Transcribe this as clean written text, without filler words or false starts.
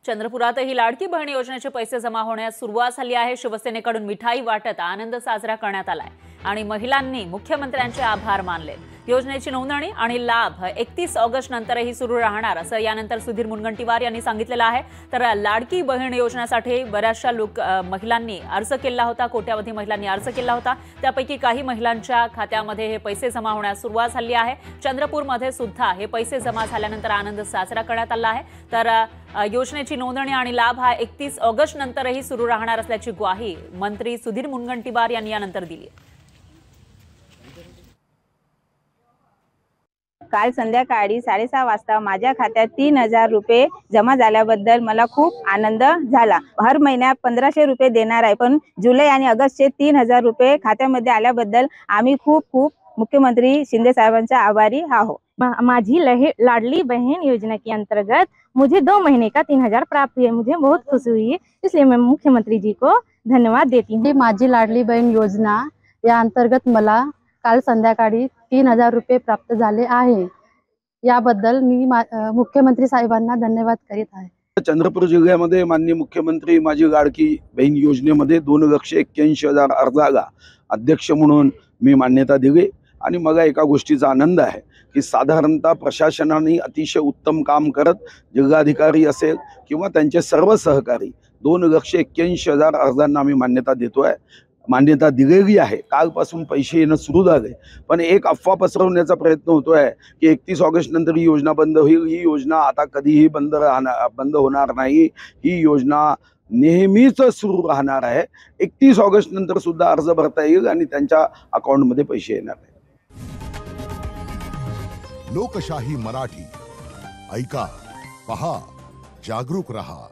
चंद्रपुरातही लाडकी बहीण योजनेचे पैसे जमा होण्यास सुरुवात झाली आहे। शिवसेनेकडून मिठाई वाटत आनंद साजरा करण्यात आलाय आणि महिलांनी मुख्यमंत्र्यांचे आभार मानले। योजनेची नोंदणी आणि लाभ 31 ऑगस्ट नंतरही सुरू राहणार असं यानंतर सुधीर मुनगंटीवार यांनी सांगितलेलं आहे। तर लाडकी बहीण योजनेसाठी बऱ्याचशा महिलांनी अर्ज केला होता, कोट्यावधी महिलांनी अर्ज केला होता। त्यापैकी काही महिलांच्या खात्यामध्ये हे पैसे जमा होण्यास सुरुवात झाली आहे। चंद्रपूरमध्ये सुद्धा हे पैसे जमा झाल्यानंतर आनंद साजरा करण्यात आला आहे। तर योजनेची नोंदणी आणि लाभ 31 ऑगस्ट नंतरही सुरू राहणार असल्याची ग्वाही मंत्री सुधीर मुनगंटीवार यांनी यानंतर दिली। काल संध्याकाळी 6:30 वाजता माझ्या खात्यात 3000 रुपये जमा झाल्याबद्दल मला खूप आनंद झाला। हर महिन्यात 1500 रुपये देणार आहे, पण जुलै आणि ऑगस्टचे 3000 रुपये खात्यामध्ये आल्याबद्दल आम्ही खूप मुख्यमंत्री शिंदे साहबांचे आभारी आहोत। माझी लाडली बहन योजना के अंतर्गत मुझे 2 महीने का 3000 प्राप्त हुए। मुझे बहुत खुशी हुई है, इसलिए मैं मुख्यमंत्री जी को धन्यवाद देती हूँ। माझी लाडली बहन योजना या अंतर्गत मला काल संध्याकाळी 3000 रुपये प्राप्त झाले आहे। याबद्दल मी मुख्यमंत्री साहेबांना धन्यवाद करीत आहे। चंद्रपूर जिल्ह्यामध्ये माननीय मुख्यमंत्री माझी लाडकी बहीण योजनेमध्ये 2,81,000 अर्जाला अध्यक्ष म्हणून मी मान्यता दिली आणि मला एका गोष्टीचा आनंद आहे की साधारणतः प्रशासनाने अतिशय उत्तम काम करत जिल्हाधिकारी असेल किंवा त्यांचे सर्व सहकारी 2,81,000 अर्जांना आम्ही मान्यता देतोय। मान्यता दिलेली आहे, कालपासून पैसे येणं सुरू झाले, पण एक अफवा पसरवण्याचा प्रयत्न होतोय की 31 ऑगस्ट नंतर ही योजना बंद होईल। ही योजना आता कधीही बंद होणार नाही। ही योजना नेहमीच सुरू राहणार आहे। 31 ऑगस्ट नंतर सुद्धा अर्ज भरता येईल आणि त्यांच्या अकाउंटमध्ये पैसे येणार आहेत। लोकशाही मराठी ऐका, पहा, जागरूक रहा।